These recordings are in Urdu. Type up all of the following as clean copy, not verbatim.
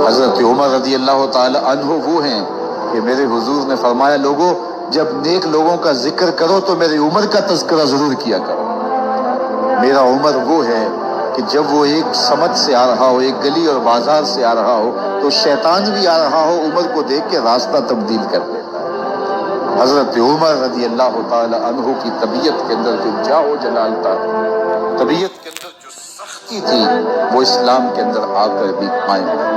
حضرت عمر رضی اللہ تعالی عنہ وہ ہیں کہ میرے حضور نے فرمایا لوگوں جب نیک لوگوں کا ذکر کرو تو میری عمر کا تذکرہ ضرور کیا کرو۔ میرا عمر وہ ہے کہ جب وہ ایک سمت سے آ رہا ہو، ایک گلی اور بازار سے آ رہا ہو تو شیطان بھی آ رہا ہو، عمر کو دیکھ کے راستہ تبدیل کر دیتا ہے۔ حضرت عمر رضی اللہ تعالی عنہ کی طبیعت کے اندر جو جاہ و جلال تھا، طبیعت کے اندر جو سختی تھی، وہ اسلام کے اندر آ کر بھی قائم ہے۔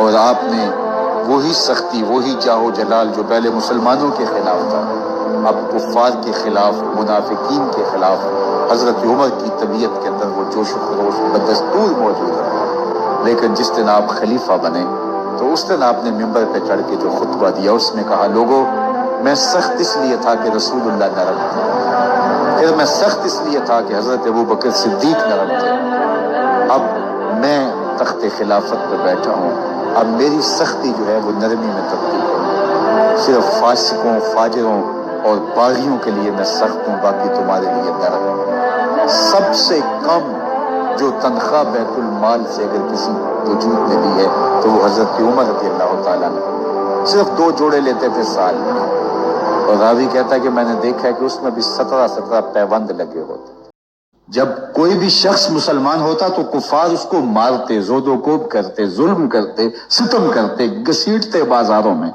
اور آپ نے وہی سختی، وہی جاہ و جلال جو پہلے مسلمانوں کے خلاف تھا، اب کفار کے خلاف، منافقین کے خلاف حضرت عمر کی طبیعت کے اندر وہ جوش و خروش بدستور موجود ہے۔ لیکن جس دن آپ خلیفہ بنے تو اس دن آپ نے ممبر پہ چڑھ کے جو خطبہ دیا اس میں کہا لوگوں میں سخت اس لیے تھا کہ رسول اللہ نرم تھے، پھر میں سخت اس لیے تھا کہ حضرت ابوبکر صدیق نرم تھے، اب میں تخت خلافت پہ بیٹھا ہوں، اب میری سختی جو ہے وہ نرمی میں تبدیل ہو، صرف فاسقوں، فاجروں اور باغیوں کے لیے میں سخت ہوں، باقی تمہارے لیے نرم ہوں۔ سب سے کم جو تنخواہ بیت المال سے اگر کسی وجود نے دی ہے تو وہ حضرت عمر رضی اللہ تعالیٰ نے صرف 2 جوڑے لیتے تھے سال میں، اور راوی کہتا ہے کہ میں نے دیکھا ہے کہ اس میں بھی 17 پیوند لگے ہوتے۔ جب کوئی بھی شخص مسلمان ہوتا تو کفار اس کو مارتے، زود و کوب کرتے، ظلم کرتے، ستم کرتے، گھسیٹتے بازاروں میں،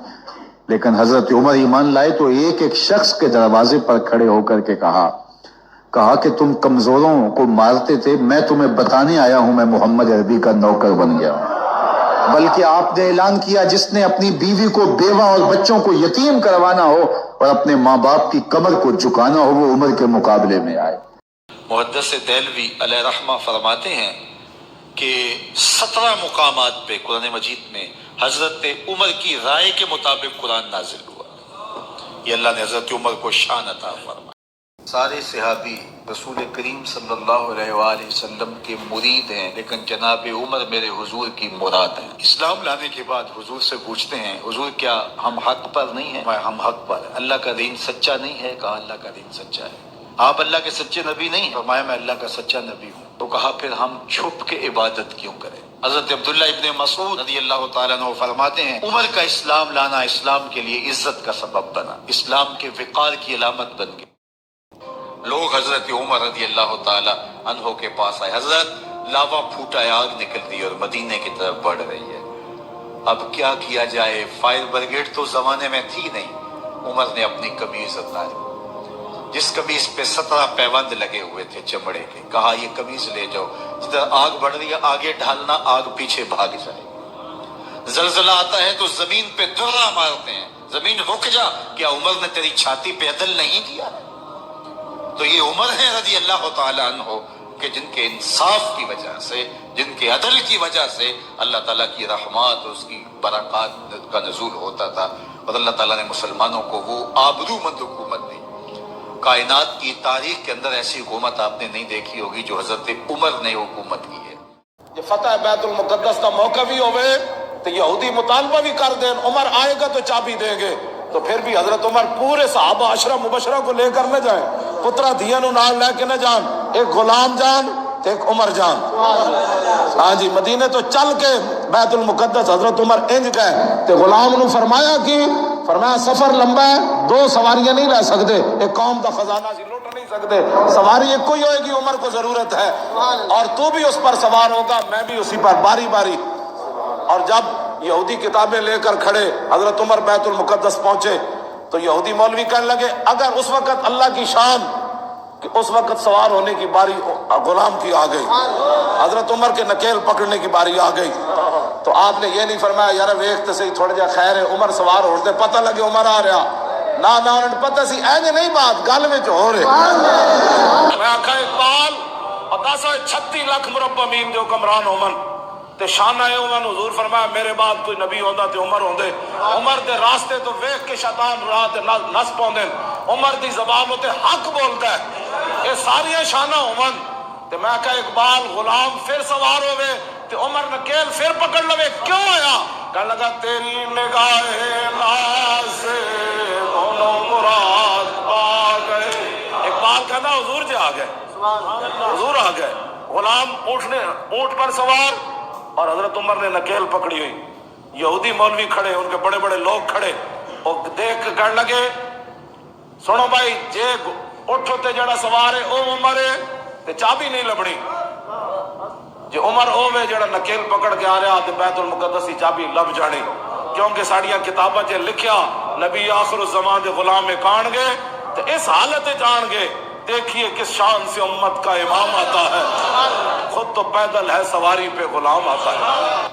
لیکن حضرت عمر ایمان لائے تو ایک ایک شخص کے دروازے پر کھڑے ہو کر کے کہا کہ تم کمزوروں کو مارتے تھے، میں تمہیں بتانے آیا ہوں میں محمد عربی کا نوکر بن گیا ہوں۔ بلکہ آپ نے اعلان کیا جس نے اپنی بیوی کو، بیوہ اور بچوں کو یتیم کروانا ہو اور اپنے ماں باپ کی کمر کو جھکانا ہو وہ عمر کے مقابلے میں آئے۔ محدث دہلوی علیہ رحمہ فرماتے ہیں کہ 17 مقامات پہ قرآن مجید میں حضرت عمر کی رائے کے مطابق قرآن نازل ہوا۔ یہ اللہ نے حضرت عمر کو شان عطا فرمایا۔ سارے صحابی رسول کریم صلی اللہ علیہ وآلہ وسلم کے مرید ہیں، لیکن جناب عمر میرے حضور کی مراد ہیں۔ اسلام لانے کے بعد حضور سے پوچھتے ہیں حضور کیا ہم حق پر نہیں ہیں؟ ہم حق پر ہیں۔ اللہ کا دین سچا نہیں ہے؟ کہا اللہ کا دین سچا ہے۔ آپ اللہ کے سچے نبی نہیں؟ فرمایا میں اللہ کا سچا نبی ہوں۔ تو کہا پھر ہم چھپ کے عبادت کیوں کریں؟ حضرت عبداللہ ابن مسعود رضی اللہ تعالیٰ عنہ فرماتے ہیں عمر کا اسلام لانا اسلام کے لیے عزت کا سبب بنا، اسلام کے وقار کی علامت بن گئی۔ لوگ حضرت عمر رضی اللہ تعالیٰ عنہ کے پاس آئے، حضرت لاوا پھوٹا ہے، آگ نکل رہی ہے اور مدینے کی طرف بڑھ رہی ہے، اب کیا کیا جائے؟ فائر بریگیڈ تو زمانے میں تھی نہیں۔ عمر نے اپنی قمیض اتاری، جس قمیض پہ 17 پیوند لگے ہوئے تھے چمڑے کے، کہا یہ قمیض لے جاؤ، جدھر آگ بڑھ رہی ہے آگے ڈھالنا، آگ پیچھے بھاگ جائے۔ زلزلہ آتا ہے تو زمین پہ درہ مارتے ہیں، زمین رک جا، کیا عمر نے تیری چھاتی پہ عدل نہیں دیا؟ تو یہ عمر ہے رضی اللہ تعالیٰ عنہ کہ جن کے انصاف کی وجہ سے، جن کے عدل کی وجہ سے اللہ تعالیٰ کی رحمات اور اس کی برکات کا نزول ہوتا تھا، اور اللہ تعالیٰ نے مسلمانوں کو وہ آبرو مند حکومت دی۔ کائنات کی تاریخ کے اندر ایسی حکومت آپ نے نہیں دیکھی ہوگی جو حضرت عمر نے حکومت کی ہے۔ یہ فتح بیت المقدس کا موقع بھی ہوئے تو یہودی مطالبہ بھی کر دیں عمر آئے گا تو چابی دیں گے، تو پھر بھی حضرت عمر پورے صحابہ 10 مبشرہ کو لے کر نہ جائیں، پترا دھیا نو نال لے کے نہ جان، ایک غلام جان تو ایک عمر جان۔ ہاں جی، مدینے تو چل کے بیت المقدس حضرت عمر انج گئے تو غلام نو فرمایا سفر لمبا ہے، 2 سواریاں نہیں لے سکتے، ایک قوم دا خزانہ سی لوٹ نہیں سکتے، سواری ایک کوئی ہوئے گی، عمر کو ضرورت ہے اور تو بھی اس پر سوار ہوگا، میں بھی اسی پر، باری باری۔ اور جب یہودی کتابیں لے کر کھڑے حضرت عمر بیت المقدس پہنچے تو یہودی مولوی کہنے لگے اگر اس وقت اللہ کی شان کہ اس وقت سوار ہونے کی باری غلام کی آ گئی، حضرت عمر کے نکیل پکڑنے کی باری آ گئی، تو آپ نے یہ نہیں فرمایا یار ویکھتے سے تھوڑا جا خیر ہے عمر سوار ہوتے پتہ لگے عمر آ رہا، نہ انہیں پتہ سی اینج نہیں بات گل میں ہو رہے۔ میں آکھا اقبال 36 لاکھ مربع میم جو حکمران ہومن تے شانہ عمر حضور فرمایا میرے بعد کوئی نبی ہوندا تے عمر ہوندے، عمر دے راستے تو ویکھ کے شیطان راہ تے نس پاوندے، عمر دی زبان تے حق بولدا ہے، یہ ساری شانہ عمر تے میں کہا اقبال غلام پھر سوار ہوئے تے عمر نکیل پھر پکڑ لوے، کیوں آیا؟ کہنے لگا تیری نگاہ ناز سے دونوں مراد پا گئے۔ اقبال کہنا حضور جی آ گئے، حضور آ گئے، غلام اونٹ پر سوار، اور حضرت عمر نے نکیل پکڑی ہوئی، یہودی مولوی کھڑے، ان کے بڑے بڑے لوگ کھڑے، اور دیکھ کے کہنے لگے سنو بھائی جے اٹھو تے جڑا سوار ہے او عمر ہے تے چابی نہیں لبنی، جے عمر ہوے جڑا نکیل پکڑ کے آ رہا تے بیت المقدس کی چابی لب جانی، کیونکہ ساڑیاں کتاباں چ لکھیا نبی آخر الزمان دے غلام کان گے تے اس حالت جان گے، دیکھیے کس شان سے امت کا امام آتا ہے، خود تو پیدل ہے سواری پہ غلام آتا ہے۔